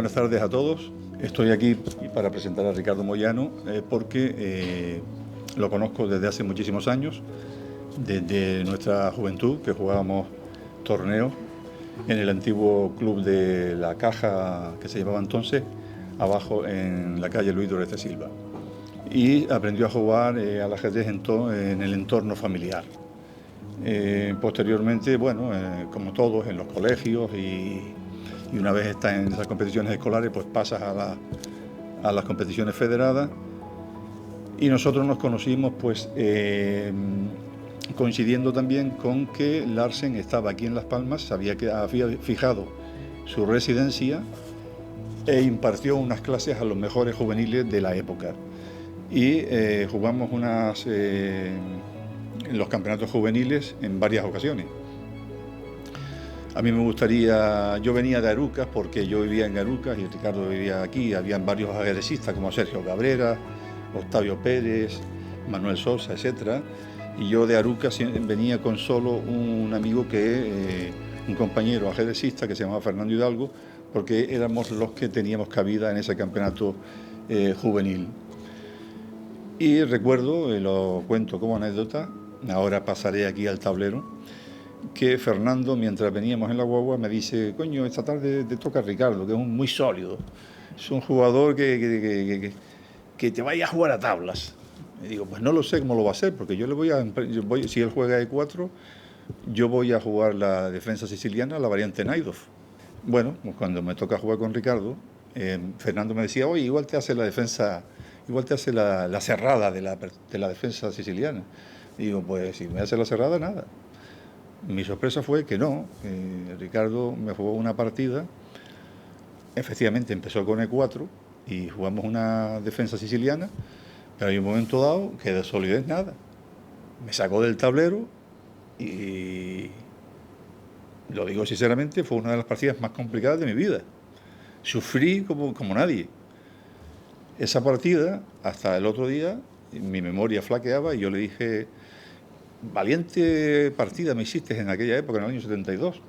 buenas tardes a todos. Estoy aquí para presentar a Ricardo Moyano porque lo conozco desde hace muchísimos años, desde nuestra juventud, que jugábamos torneos en el antiguo club de La Caja, que se llamaba entonces, abajo en la calle Luis Doreste Silva. Y aprendió a jugar al ajedrez en el entorno familiar. Posteriormente, bueno, como todos, en los colegios y una vez estás en esas competiciones escolares, pues pasas a las competiciones federadas. Y nosotros nos conocimos pues coincidiendo también con que Larsen estaba aquí en Las Palmas, había fijado su residencia e impartió unas clases a los mejores juveniles de la época. Y jugamos en los campeonatos juveniles en varias ocasiones. A mí me gustaría, yo venía de Arucas porque yo vivía en Arucas y Ricardo vivía aquí, habían varios ajedrecistas como Sergio Cabrera, Octavio Pérez, Manuel Sosa, etc. Y yo de Arucas venía con solo un amigo un compañero ajedrecista que se llamaba Fernando Hidalgo, porque éramos los que teníamos cabida en ese campeonato juvenil. Y recuerdo, lo cuento como anécdota, ahora pasaré aquí al tablero, que Fernando, mientras veníamos en la guagua, me dice: coño, esta tarde te toca Ricardo, que es muy sólido, es un jugador que te vaya a jugar a tablas. Y digo, pues no lo sé cómo lo va a hacer, porque si él juega E4, yo voy a jugar la defensa siciliana, la variante Najdorf. Bueno, pues cuando me toca jugar con Ricardo, Fernando me decía: oye, igual te hace la defensa, igual te hace la cerrada de la defensa siciliana. Y digo, pues si me hace la cerrada, nada. Mi sorpresa fue que no, Ricardo me jugó una partida, efectivamente empezó con E4 y jugamos una defensa siciliana, pero hay un momento dado que de solidez nada. Me sacó del tablero y, lo digo sinceramente, fue una de las partidas más complicadas de mi vida. Sufrí como nadie. Esa partida, hasta el otro día, mi memoria flaqueaba y yo le dije: valiente partida me hiciste en aquella época, en el año 72.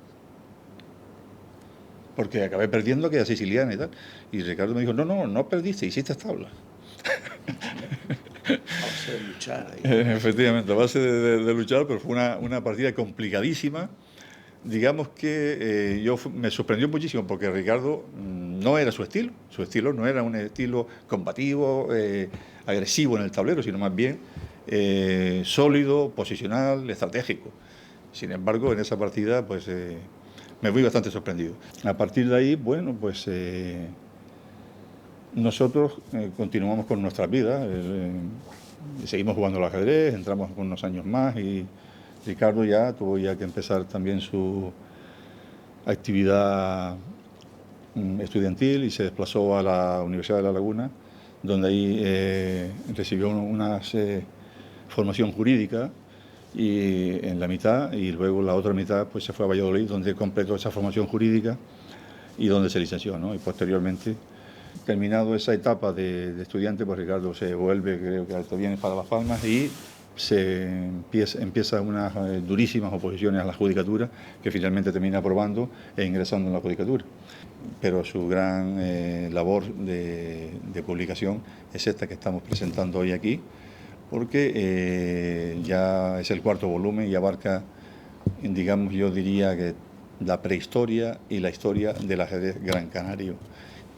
Porque acabé perdiendo aquella siciliana y tal. Y Ricardo me dijo: no perdiste, hiciste tabla. A base de luchar. Efectivamente, a base de luchar, pero fue una partida complicadísima. Digamos que me sorprendió muchísimo porque Ricardo no era su estilo no era un estilo combativo, agresivo en el tablero, sino más bien sólido, posicional, estratégico. Sin embargo, en esa partida pues me fui bastante sorprendido. A partir de ahí, bueno, pues nosotros continuamos con nuestras vidas, seguimos jugando al ajedrez, entramos con unos años más y Ricardo tuvo que empezar también su actividad estudiantil y se desplazó a la Universidad de La Laguna, donde ahí recibió una formación jurídica y en la mitad, y luego la otra mitad pues se fue a Valladolid, donde completó esa formación jurídica y donde se licenció, ¿no? Y posteriormente, terminado esa etapa de estudiante, pues Ricardo se vuelve, creo que viene para Las Palmas y empieza unas durísimas oposiciones a la judicatura, que finalmente termina aprobando e ingresando en la judicatura. Pero su gran labor de publicación es esta que estamos presentando hoy aquí, porque ya es el cuarto volumen y abarca, digamos, yo diría que la prehistoria y la historia del ajedrez gran canario,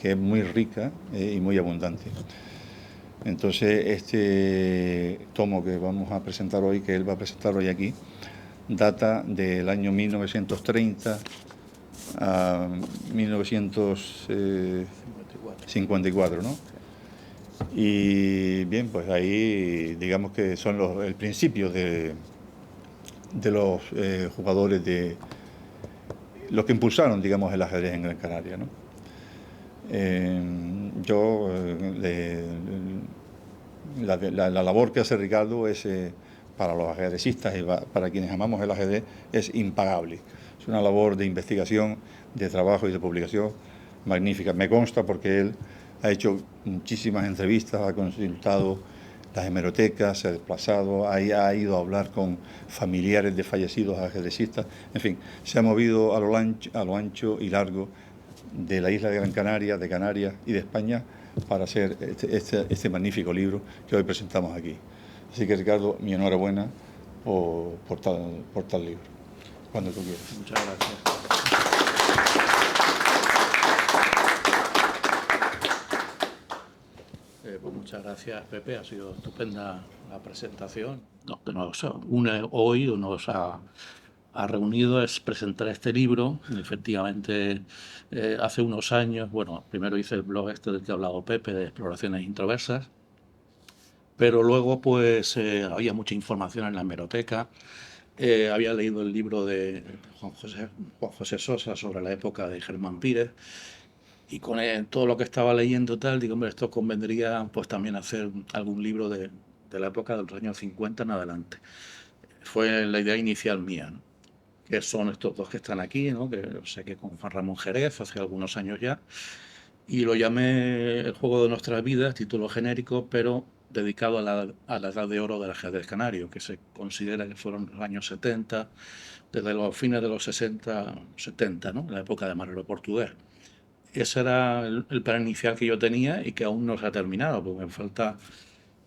que es muy rica y muy abundante. Entonces, este tomo que vamos a presentar hoy, que él va a presentar hoy aquí, data del año 1930 a 1954, ¿no? Y bien, pues ahí digamos que son el principio de los jugadores los que impulsaron, digamos, el ajedrez en Gran Canaria, ¿no? La labor que hace Ricardo es, para los ajedrecistas y para quienes amamos el ajedrez, es impagable. Es una labor de investigación, de trabajo y de publicación magnífica. Me consta porque él ha hecho muchísimas entrevistas, ha consultado las hemerotecas, se ha desplazado, ha ido a hablar con familiares de fallecidos ajedrecistas, en fin, se ha movido a lo ancho y largo de la isla de Gran Canaria, de Canarias y de España para hacer este magnífico libro que hoy presentamos aquí. Así que, Ricardo, mi enhorabuena por tal libro, cuando tú quieras. Muchas gracias. Pues muchas gracias, Pepe. Ha sido estupenda la presentación. Lo que nos une hoy, nos ha reunido es presentar este libro. Efectivamente, hace unos años, bueno, primero hice el blog este del que ha hablado Pepe, de exploraciones introversas, pero luego pues había mucha información en la hemeroteca. Había leído el libro de Juan José Sosa sobre la época de Germán Pírez, y con todo lo que estaba leyendo tal, digo, hombre, esto convendría pues también hacer algún libro de la época de los años 50 en adelante. Fue la idea inicial mía, ¿no? Que son estos dos que están aquí, ¿no? Que sé que con Juan Ramón Jerez hace algunos años ya, y lo llamé El juego de nuestras vidas, título genérico, pero dedicado a la edad de oro del ajedrez canario, que se considera que fueron los años 70, desde los fines de los 60, 70, ¿no? La época de Marrero Portugués. Ese era el plan inicial que yo tenía y que aún no se ha terminado, porque me falta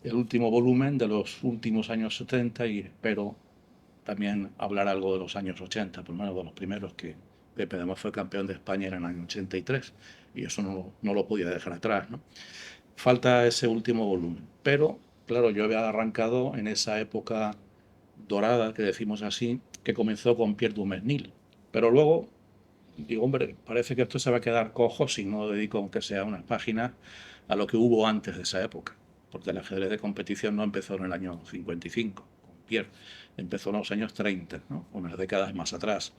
el último volumen de los últimos años 70 y espero también hablar algo de los años 80, por lo menos de los primeros, que Pepe además fue campeón de España en el año 83 y eso no lo podía dejar atrás, ¿no? Falta ese último volumen, pero claro, yo había arrancado en esa época dorada, que decimos así, que comenzó con Pierre Dumesnil, pero luego digo, hombre, parece que esto se va a quedar cojo si no dedico, aunque sea unas páginas, a lo que hubo antes de esa época. Porque el ajedrez de competición no empezó en el año 55, con Pierre. Empezó en los años 30, ¿no? Unas décadas más atrás.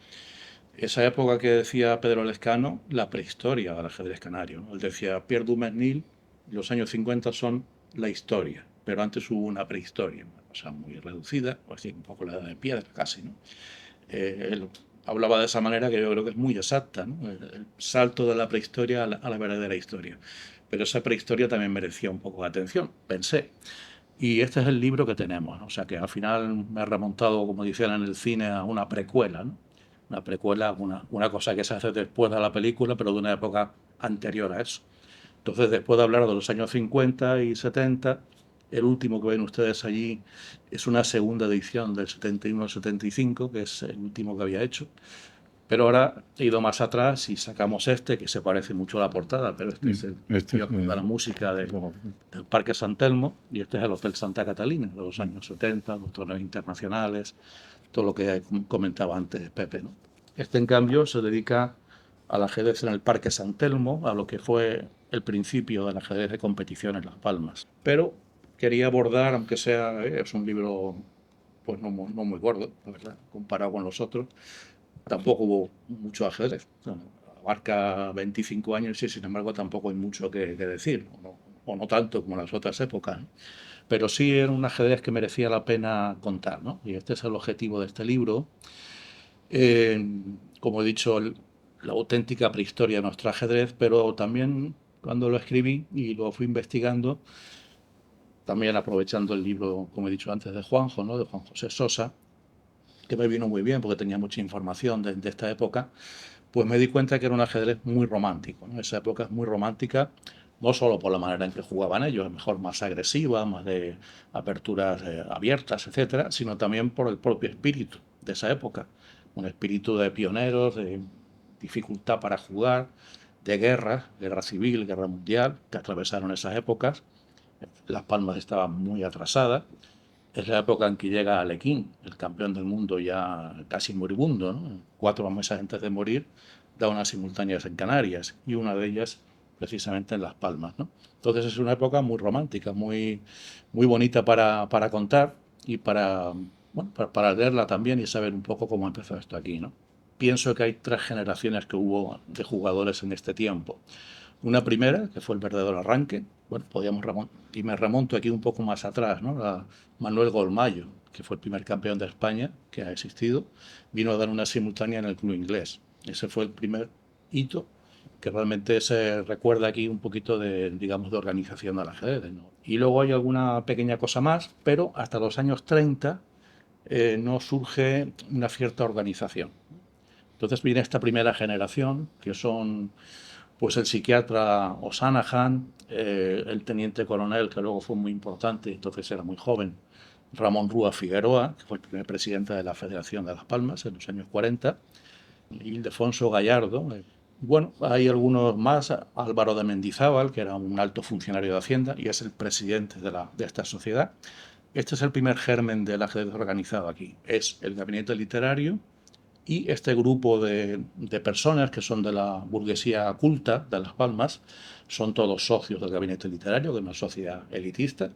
Esa época que decía Pedro Lescano, la prehistoria del ajedrez canario, ¿no? Él decía, Pierre Dumesnil, los años 50 son la historia, pero antes hubo una prehistoria, una cosa muy reducida, o así, un poco la edad de piedra casi, ¿no? Él hablaba de esa manera que yo creo que es muy exacta, ¿no? El salto de la prehistoria a la verdadera historia. Pero esa prehistoria también merecía un poco de atención, pensé. Y este es el libro que tenemos, ¿no? O sea que al final me ha remontado, como decían en el cine, a una precuela, ¿no? Una precuela, una cosa que se hace después de la película, pero de una época anterior a eso. Entonces, después de hablar de los años 50 y 70, el último que ven ustedes allí es una segunda edición del 71-75, que es el último que había hecho. Pero ahora he ido más atrás y sacamos este, que se parece mucho a la portada, pero este es el de la música del Parque San Telmo, y este es el Hotel Santa Catalina, de los años 70, los torneos internacionales, todo lo que comentaba antes Pepe, ¿no? Este, en cambio, se dedica al ajedrez en el Parque San Telmo, a lo que fue el principio del ajedrez de competición en Las Palmas. Pero quería abordar, aunque sea, es un libro pues no muy gordo, la verdad, comparado con los otros, tampoco hubo mucho ajedrez. O sea, abarca 25 años y sin embargo tampoco hay mucho que decir, o no tanto como en las otras épocas, ¿no? Pero sí era un ajedrez que merecía la pena contar, ¿no? Y este es el objetivo de este libro. Como he dicho, la auténtica prehistoria de nuestro ajedrez, pero también cuando lo escribí y lo fui investigando, también aprovechando el libro, como he dicho antes, de Juanjo, ¿no? De Juan José Sosa, que me vino muy bien porque tenía mucha información de esta época, pues me di cuenta que era un ajedrez muy romántico, ¿no? Esa época es muy romántica, no solo por la manera en que jugaban ellos, a lo mejor más agresiva, más de aperturas abiertas, etcétera, sino también por el propio espíritu de esa época. Un espíritu de pioneros, de dificultad para jugar, de guerra civil, guerra mundial, que atravesaron esas épocas. Las Palmas estaban muy atrasadas. Es la época en que llega Alekhine, el campeón del mundo ya casi moribundo, ¿no? 4 meses antes de morir, da unas simultáneas en Canarias y una de ellas precisamente en Las Palmas, ¿no? Entonces es una época muy romántica, muy bonita para contar y bueno, para leerla también y saber un poco cómo empezó esto aquí, ¿no? Pienso que hay 3 generaciones que hubo de jugadores en este tiempo. Una primera, que fue el verdadero arranque, bueno, y me remonto aquí un poco más atrás, ¿no? A Manuel Golmayo, que fue el primer campeón de España que ha existido, vino a dar una simultánea en el club inglés. Ese fue el primer hito que realmente se recuerda aquí un poquito de, digamos, de organización del ajedrez, ¿no? Y luego hay alguna pequeña cosa más, pero hasta los años 30 no surge una cierta organización. Entonces viene esta primera generación, que son pues el psiquiatra O'Sanahan, el teniente coronel, que luego fue muy importante, entonces era muy joven, Ramón Rúa Figueroa, que fue el primer presidente de la Federación de Las Palmas en los años 40, y Ildefonso Gallardo. Bueno, hay algunos más, Álvaro de Mendizábal, que era un alto funcionario de Hacienda y es el presidente de esta sociedad. Este es el primer germen del ajedrez organizado aquí. Es el gabinete literario y este grupo de personas que son de la burguesía culta de Las Palmas, son todos socios del gabinete literario, de una sociedad elitista,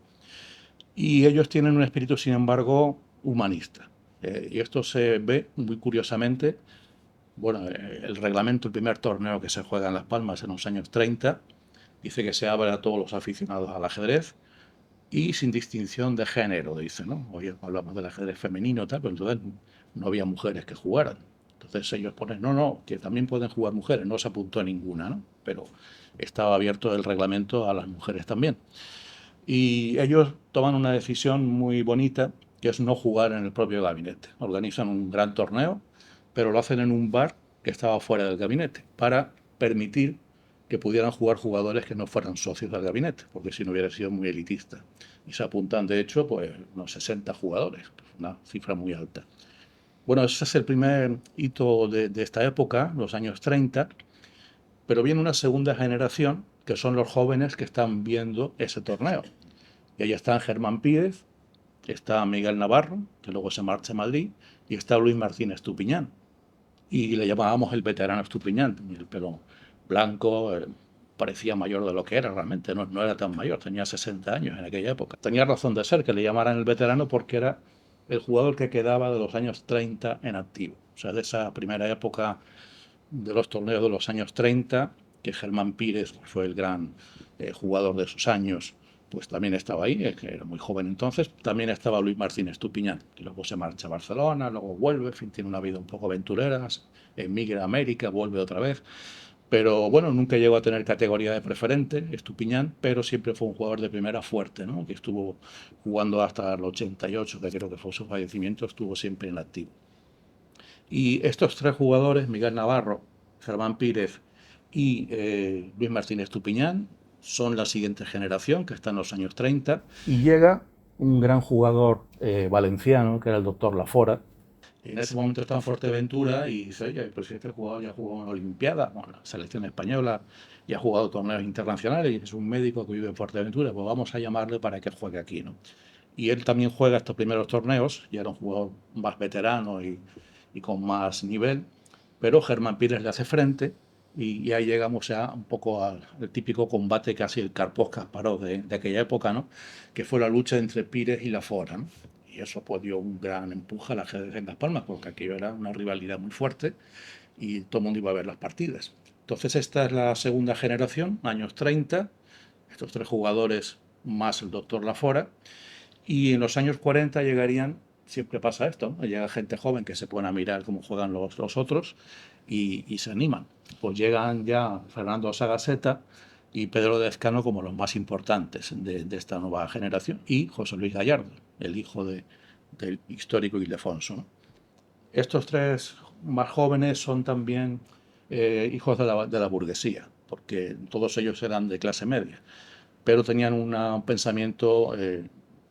y ellos tienen un espíritu, sin embargo, humanista. Y esto se ve muy curiosamente. Bueno, el reglamento, el primer torneo que se juega en Las Palmas en los años 30, dice que se abre a todos los aficionados al ajedrez y sin distinción de género, dice, ¿no? Hoy hablamos del ajedrez femenino, tal, pero entonces no había mujeres que jugaran. Entonces ellos ponen, no, que también pueden jugar mujeres, no se apuntó a ninguna, ¿no? Pero estaba abierto el reglamento a las mujeres también. Y ellos toman una decisión muy bonita, que es no jugar en el propio gabinete. Organizan un gran torneo, pero lo hacen en un bar que estaba fuera del gabinete, para permitir que pudieran jugar jugadores que no fueran socios del gabinete, porque si no hubiera sido muy elitista. Y se apuntan, de hecho, pues unos 60 jugadores, una cifra muy alta. Bueno, ese es el primer hito de esta época, los años 30, pero viene una segunda generación, que son los jóvenes que están viendo ese torneo. Y ahí están Germán Pírez, está Miguel Navarro, que luego se marcha a Madrid, y está Luis Martínez Estupiñán. Y le llamábamos el veterano Estupiñán, el pelo blanco, parecía mayor de lo que era, realmente no era tan mayor, tenía 60 años en aquella época. Tenía razón de ser que le llamaran el veterano porque era el jugador que quedaba de los años 30 en activo. O sea, de esa primera época de los torneos de los años 30, que Germán Pírez fue el gran jugador de esos años, pues también estaba ahí, que era muy joven entonces. También estaba Luis Martínez Estupiñán, que luego se marcha a Barcelona, luego vuelve, en fin, tiene una vida un poco aventurera, emigra a América, vuelve otra vez. Pero bueno, nunca llegó a tener categoría de preferente, Estupiñán, pero siempre fue un jugador de primera fuerte, ¿no? Que estuvo jugando hasta el 88, que creo que fue su fallecimiento, estuvo siempre en activo. Y estos tres jugadores, Miguel Navarro, Germán Pírez y Luis Martínez Estupiñán, son la siguiente generación, que está en los años 30. Y llega un gran jugador valenciano, que era el doctor Lafora. En ese momento está en Fuerteventura y dice, oye, pero si este jugador ya jugó en Olimpiada, bueno, la selección española, y ha jugado torneos internacionales, y es un médico que vive en Fuerteventura, pues vamos a llamarle para que juegue aquí, ¿no? Y él también juega estos primeros torneos, ya era un jugador más veterano y con más nivel, pero Germán Pírez le hace frente y ahí llegamos ya un poco al típico combate, casi el Karpov-Kasparov de aquella época, ¿no? Que fue la lucha entre Pírez y Lafora, ¿no? Y eso pues dio un gran empuje al ajedrez en Las Palmas, porque aquello era una rivalidad muy fuerte y todo el mundo iba a ver las partidas. Entonces esta es la segunda generación, años 30, estos tres jugadores más el doctor Lafora, y en los años 40 llegarían, siempre pasa esto, ¿no? Llega gente joven que se pone a mirar cómo juegan los otros y se animan. Pues llegan ya Fernando Sagaseta y Pedro de Ezcano como los más importantes de esta nueva generación, y José Luis Gallardo, el hijo del histórico Ildefonso, ¿no? Estos tres más jóvenes son también hijos de la burguesía, porque todos ellos eran de clase media, pero tenían un pensamiento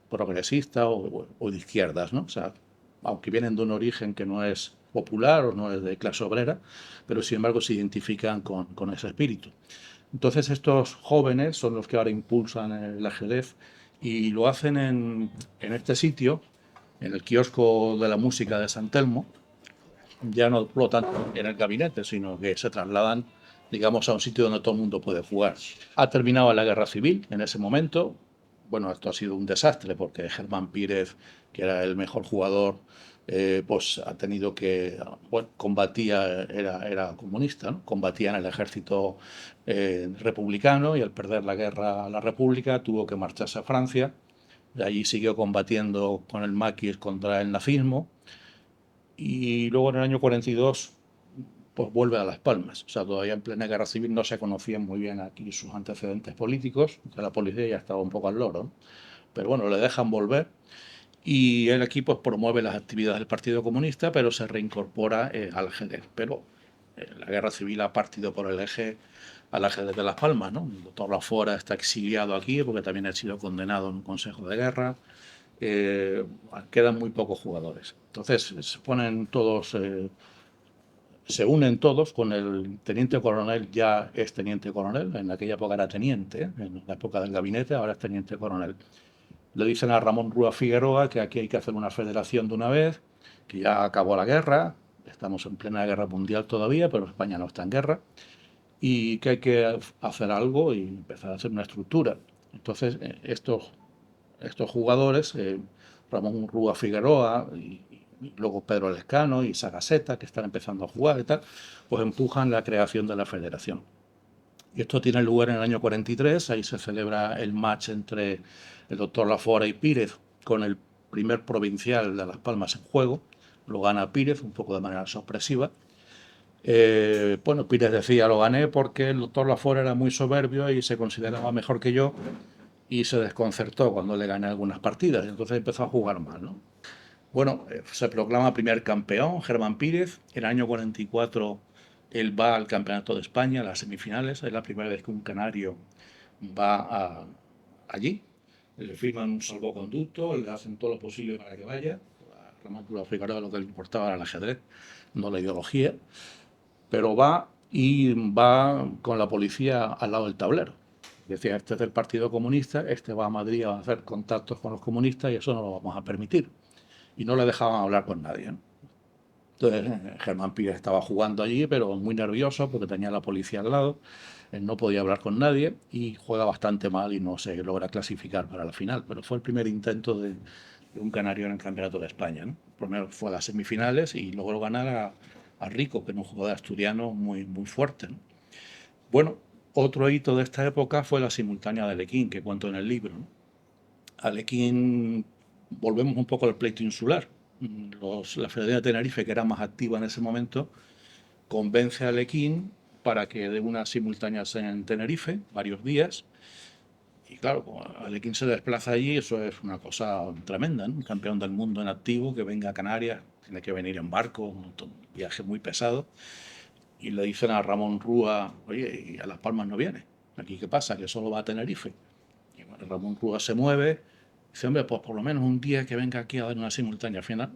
progresista o de izquierdas, ¿no? O sea, aunque vienen de un origen que no es popular o no es de clase obrera, pero sin embargo se identifican con ese espíritu. Entonces estos jóvenes son los que ahora impulsan el ajedrez y lo hacen en este sitio, en el kiosco de la música de San Telmo, ya no por lo tanto en el gabinete, sino que se trasladan, digamos, a un sitio donde todo el mundo puede jugar. Ha terminado la guerra civil en ese momento. Bueno, esto ha sido un desastre porque Germán Pírez, que era el mejor jugador, pues ha tenido que, bueno, combatía, era comunista, ¿no? Combatía en el ejército republicano, y al perder la guerra a la República tuvo que marcharse a Francia. De allí siguió combatiendo con el maquis contra el nazismo, y luego en el año 42 pues vuelve a Las Palmas. O sea, todavía en plena guerra civil no se conocían muy bien aquí sus antecedentes políticos, que la policía ya estaba un poco al loro, ¿no? Pero bueno, le dejan volver y él aquí pues promueve las actividades del Partido Comunista, pero se reincorpora al ajedrez. Pero la guerra civil ha partido por el eje al ajedrez de Las Palmas, ¿no? El doctor Lafora está exiliado aquí porque también ha sido condenado en un consejo de guerra. Quedan muy pocos jugadores. Entonces se ponen todos, se unen todos con el teniente coronel, ya es teniente coronel, en aquella época era teniente, en la época del gabinete, ahora es teniente coronel. Le dicen a Ramón Rúa Figueroa que aquí hay que hacer una federación de una vez, que ya acabó la guerra, estamos en plena guerra mundial todavía, pero España no está en guerra, y que hay que hacer algo y empezar a hacer una estructura. Entonces, estos jugadores, Ramón Rúa Figueroa y luego Pedro Lescano y Sagaseta, que están empezando a jugar y tal, pues empujan la creación de la federación. Y esto tiene lugar en el año 43, ahí se celebra el match entre el doctor Lafora y Pírez con el primer provincial de Las Palmas en juego. Lo gana Pírez, un poco de manera sorpresiva. Bueno, Pírez decía, lo gané porque el doctor Lafora era muy soberbio y se consideraba mejor que yo, y se desconcertó cuando le gané algunas partidas, y entonces empezó a jugar mal, ¿no? Bueno, se proclama primer campeón Germán Pírez. En el año 44 él va al Campeonato de España, a las semifinales. Es la primera vez que un canario va allí. Le firman un salvoconducto, le hacen todo lo posible para que vaya. A Ramón Rúa Figueroa lo que le importaba era el ajedrez, no la ideología. Pero va y va con la policía al lado del tablero. Decía, este es del Partido Comunista, este va a Madrid a hacer contactos con los comunistas y eso no lo vamos a permitir. Y no le dejaban hablar con nadie, ¿no? Entonces, Germán Pírez estaba jugando allí, pero muy nervioso porque tenía la policía al lado, él no podía hablar con nadie y juega bastante mal y no se logra clasificar para la final, pero fue el primer intento de un canario en el Campeonato de España, ¿no? Primero fue a las semifinales y logró ganar a Rico, que era un jugador asturiano muy, muy fuerte, ¿no? Bueno, otro hito de esta época fue la simultánea de Alequín, que cuento en el libro, ¿no? Alequín, volvemos un poco al pleito insular. La Federación de Tenerife, que era más activa en ese momento, convence a Alequín para que dé unas simultáneas en Tenerife, varios días. Y claro, como Alequín se desplaza allí, eso es una cosa tremenda, ¿no? Un campeón del mundo en activo que venga a Canarias, tiene que venir en barco, un viaje muy pesado. Y le dicen a Ramón Rúa, oye, y a Las Palmas no viene. ¿Aquí qué pasa? Que solo va a Tenerife. Y bueno, Ramón Rúa se mueve. Dice, hombre, pues por lo menos un día que venga aquí a dar una simultánea. Al final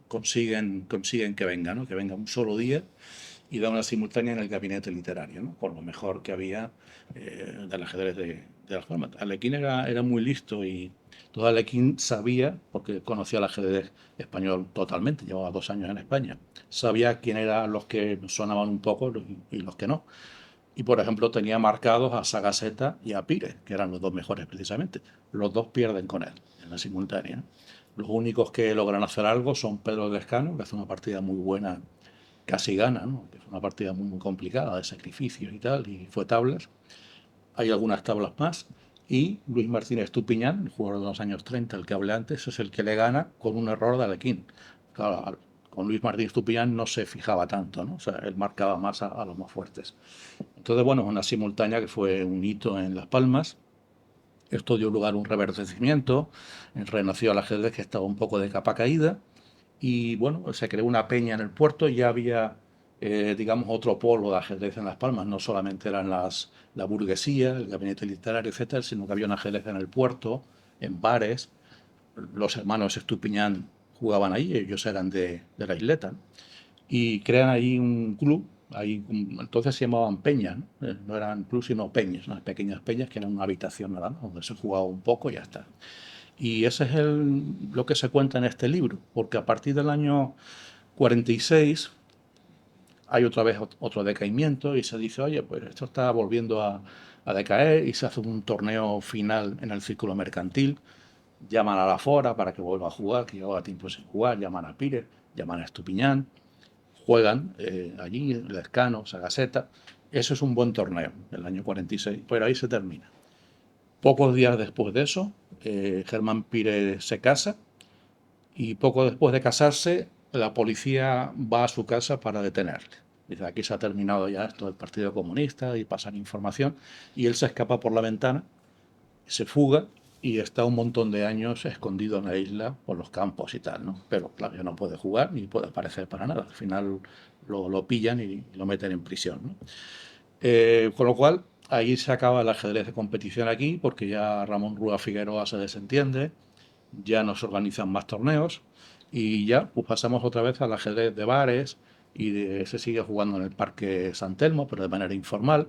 consiguen que venga, ¿no? Que venga un solo día y da una simultánea en el gabinete literario, ¿no? Por lo mejor que había del ajedrez de Las Palmas. Alequín era muy listo y todo Alequín sabía, porque conocía el ajedrez español totalmente, llevaba 2 años en España, sabía quién eran los que sonaban un poco y los que no. Y, por ejemplo, tenía marcados a Sagaseta y a Pires, que eran los dos mejores precisamente. Los dos pierden con él en la simultánea. Los únicos que logran hacer algo son Pedro Lescano, que hace una partida muy buena, casi gana, ¿no? Que fue una partida muy, muy complicada, de sacrificios y tal, y fue tablas. Hay algunas tablas más. Y Luis Martínez Tupiñán, el jugador de los años 30, el que hablé antes, es el que le gana con un error de Alequín. Claro, con Luis Martínez Tupiñán no se fijaba tanto, ¿no? O sea, él marcaba más a los más fuertes. Entonces, bueno, una simultánea que fue un hito en Las Palmas. Esto dio lugar a un reverdecimiento, renació el ajedrez que estaba un poco de capa caída y bueno, se creó una peña en el puerto y ya había, digamos, otro polo de ajedrez en Las Palmas. No solamente eran la burguesía, el gabinete literario, etcétera, sino que había un ajedrez en el puerto, en bares. Los hermanos Estupiñán jugaban ahí, ellos eran de la isleta, ¿no? Y crean ahí un club. Ahí, entonces se llamaban peñas, ¿no? No eran clubes sino peñas, unas pequeñas peñas que eran una habitación nada más, donde se jugaba un poco y ya está. Y ese es lo que se cuenta en este libro, porque a partir del año 46 hay otra vez otro decaimiento y se dice, oye, pues esto está volviendo a decaer, y se hace un torneo final en el Círculo Mercantil. Llaman a la Fora para que vuelva a jugar, que llevaba tiempo sin jugar, llaman a Pires, llaman a Estupiñán, juegan allí, Lescano, Sagaseta. Eso es un buen torneo, el año 46, pero ahí se termina. Pocos días después de eso, Germán Pires se casa y poco después de casarse, la policía va a su casa para detenerle. Dice, aquí se ha terminado ya esto del Partido Comunista y pasan información, y él se escapa por la ventana, se fuga y está un montón de años escondido en la isla por los campos y tal, ¿no? Pero claro, ya no puede jugar ni puede aparecer para nada. Al final lo pillan y lo meten en prisión, ¿no? Con lo cual ahí se acaba el ajedrez de competición aquí, porque ya Ramón Rúa Figueroa se desentiende, ya no se organizan más torneos y ya pues pasamos otra vez al ajedrez de bares se sigue jugando en el Parque San Telmo, pero de manera informal,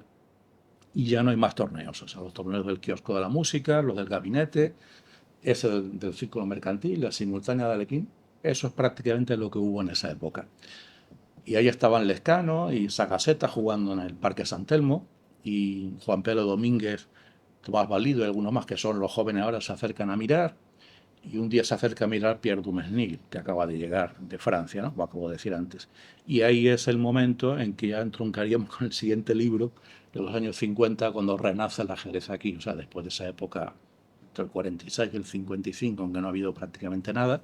y ya no hay más torneos. O sea, los torneos del kiosco de la música, los del gabinete, ese del círculo mercantil, la simultánea de Alequín, eso es prácticamente lo que hubo en esa época. Y ahí estaban Lescano y Sacaseta jugando en el Parque San Telmo, y Juan Pedro Domínguez, Tomás Valido y algunos más que son los jóvenes ahora se acercan a mirar. Y un día se acerca a mirar Pierre Dumesnil, que acaba de llegar de Francia, ¿no? Lo acabo de decir antes. Y ahí es el momento en que ya entroncaríamos con el siguiente libro de los años 50, cuando renace el ajedrez aquí. O sea, después de esa época, entre el 46 y el 55, aunque no ha habido prácticamente nada,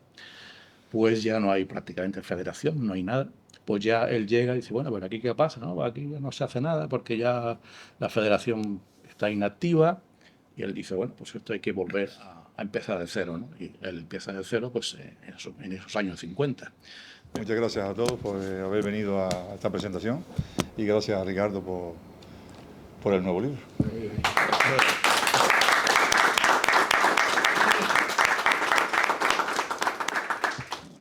pues ya no hay prácticamente federación, no hay nada. Pues ya él llega y dice, bueno, pero aquí qué pasa, ¿no? Aquí ya no se hace nada porque ya la federación está inactiva. Y él dice, bueno, pues esto hay que volver a empezar de cero, ¿no? Y él empieza de cero pues en esos años 50. Muchas gracias a todos por haber venido a esta presentación y gracias a Ricardo por el nuevo libro.